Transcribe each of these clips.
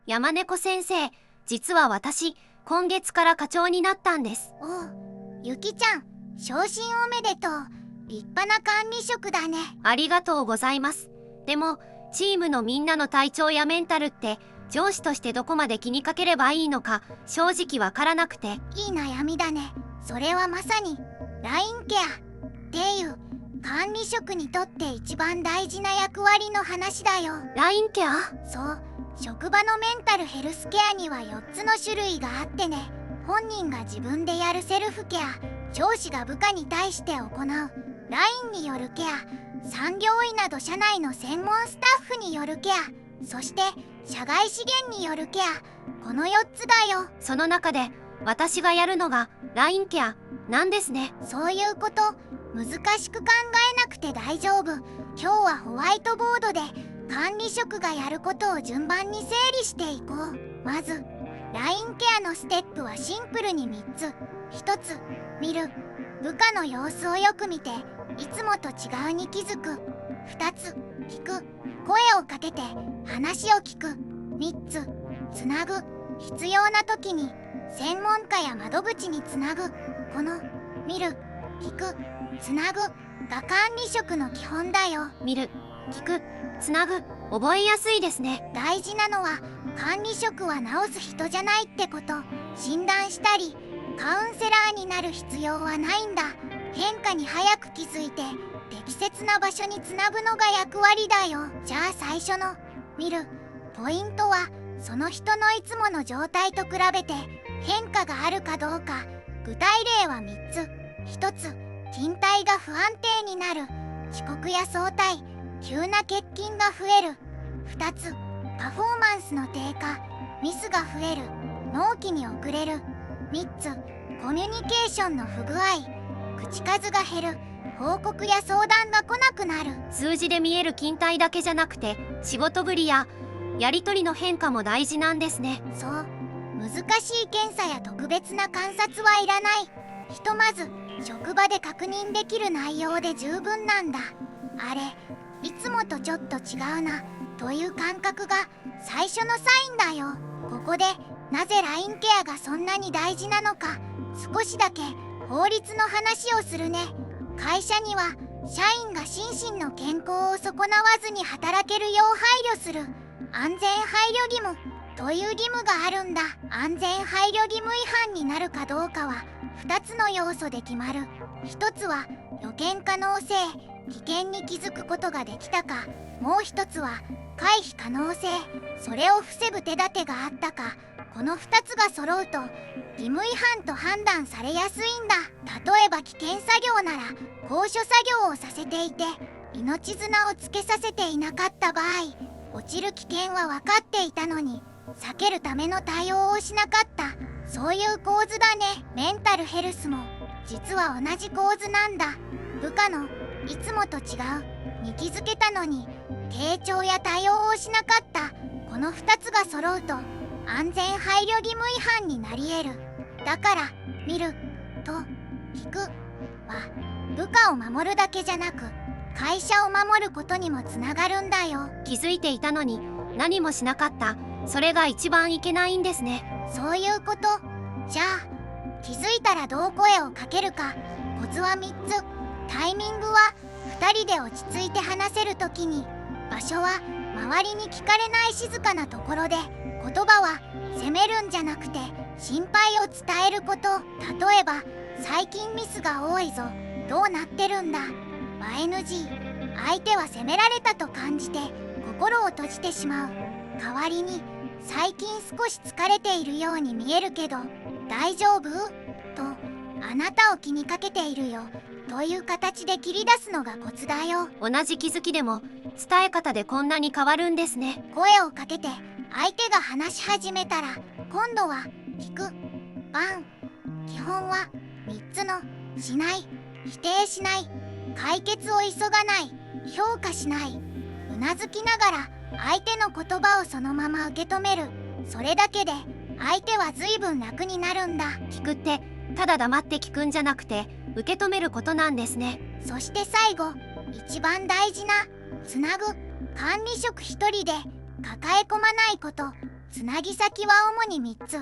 山猫先生、実は私、今月から課長になったんです。おう、ゆきちゃん、昇進おめでとう。立派な管理職だね。ありがとうございます。でも、チームのみんなの体調やメンタルって、上司としてどこまで気にかければいいのか、正直わからなくて。いい悩みだね。それはまさに、ラインケアっていう、管理職にとって一番大事な役割の話だよ。ラインケア？そう、職場のメンタルヘルスケアには4つの種類があってね。本人が自分でやるセルフケア、上司が部下に対して行うラインによるケア、産業医など社内の専門スタッフによるケア、そして社外資源によるケア、この4つだよ。その中で私がやるのがラインケアなんですね。そういうこと、難しく考えなくて大丈夫。今日はホワイトボードで管理職がやることを順番に整理していこう。まずラインケアのステップはシンプルに3つ。1つ、見る。部下の様子をよく見ていつもと違うに気づく。2つ、聞く。声をかけて話を聞く。3つ、つなぐ。必要な時に専門家や窓口につなぐ。この見る、聞く、つなぐが管理職の基本だよ。見る、聞く、つなぐ、覚えやすいですね。大事なのは管理職は治す人じゃないってこと。診断したりカウンセラーになる必要はないんだ。変化に早く気づいて適切な場所につなぐのが役割だよ。じゃあ最初の見るポイントは、その人のいつもの状態と比べて変化があるかどうか。具体例は3つ。1つ、筋体が不安定になる。遅刻や早退、急な欠勤が増える。2つ、パフォーマンスの低下、ミスが増える。納期に遅れる。3つ、コミュニケーションの不具合、口数が減る。報告や相談が来なくなる。数字で見える筋体だけじゃなくて、仕事ぶりややり取りの変化も大事なんですね。そう、難しい検査や特別な観察はいらない。ひとまず職場で確認できる内容で十分なんだ。あれ、いつもとちょっと違うなという感覚が最初のサインだよ。ここでなぜラインケアがそんなに大事なのか、少しだけ法律の話をするね。会社には社員が心身の健康を損なわずに働けるよう配慮する安全配慮義務という義務があるんだ。安全配慮義務違反になるかどうかは2つの要素で決まる。1つは予見可能性、危険に気づくことができたか。もう1つは回避可能性、それを防ぐ手立てがあったか。この2つが揃うと義務違反と判断されやすいんだ。例えば危険作業なら高所作業をさせていて命綱をつけさせていなかった場合、落ちる危険は分かっていたのに避けるための対応をしなかった。そういう構図だね。メンタルヘルスも実は同じ構図なんだ。部下のいつもと違うに気づけたのに傾聴や対応をしなかった。この2つが揃うと安全配慮義務違反になり得る。だから見ると聞くは部下を守るだけじゃなく会社を守ることにもつながるんだよ。気づいていたのに何もしなかった。それが一番いけないんですね。そういうこと。じゃあ気づいたらどう声をかけるか。コツは3つ。タイミングは2人で落ち着いて話せるときに。場所は周りに聞かれない静かなところで。言葉は責めるんじゃなくて心配を伝えること。例えば最近ミスが多いぞ、どうなってるんだ。NG、相手は責められたと感じて心を閉じてしまう。代わりに最近少し疲れているように見えるけど大丈夫と、あなたを気にかけているよという形で切り出すのがコツだよ。同じ気づきでも伝え方でこんなに変わるんですね。声をかけて相手が話し始めたら今度は聞く。基本は3つのしない、否定しない、解決を急がない、評価しない。うなずきながら相手の言葉をそのまま受け止める。それだけで相手は随分楽になるんだ。聞くってただ黙って聞くんじゃなくて受け止めることなんですね。そして最後、一番大事なつなぐ。管理職一人で抱え込まないこと。つなぎ先は主に3つ。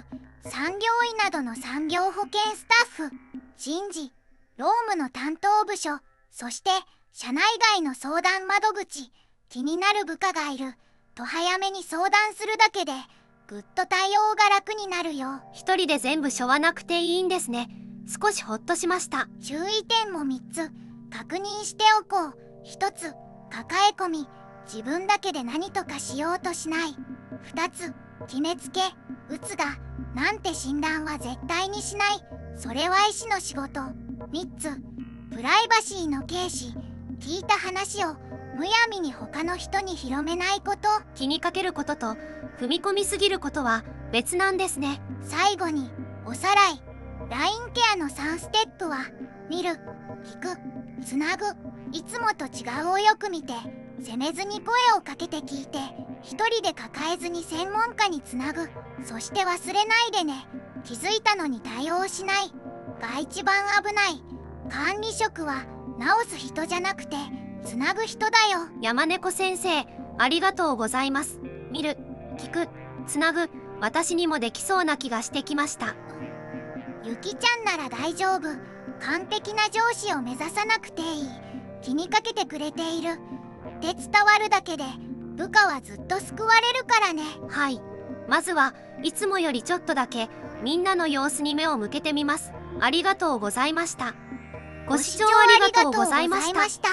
産業医などの産業保健スタッフ、人事、労務の担当部署、そして社内外の相談窓口。気になる部下がいると早めに相談するだけでぐっと対応が楽になるよ。一人で全部背負わなくていいんですね。少しほっとしました。注意点も3つ確認しておこう。1つ、抱え込み、自分だけで何とかしようとしない。2つ、決めつけ、うつだなんて診断は絶対にしない。それは医師の仕事。3つ、プライバシーの軽視、聞いた話をむやみに他の人に広めないこと。気にかけることと踏み込みすぎることは別なんですね。最後におさらい。LINE ケアの3ステップは、見る、聞く、つなぐ。いつもと違うをよく見て、責めずに声をかけて聞いて、一人で抱えずに専門家につなぐ。そして忘れないでね。気づいたのに対応しないが一番危ない。管理職は治す人じゃなくてつなぐ人だよ。山猫先生、ありがとうございます。見る、聞く、つなぐ、私にもできそうな気がしてきました。ゆきちゃんなら大丈夫。完璧な上司を目指さなくていい。気にかけてくれているって伝わるだけで部下はずっと救われるからね。はい、まずはいつもよりちょっとだけみんなの様子に目を向けてみます。ありがとうございました。ご視聴ありがとうございました。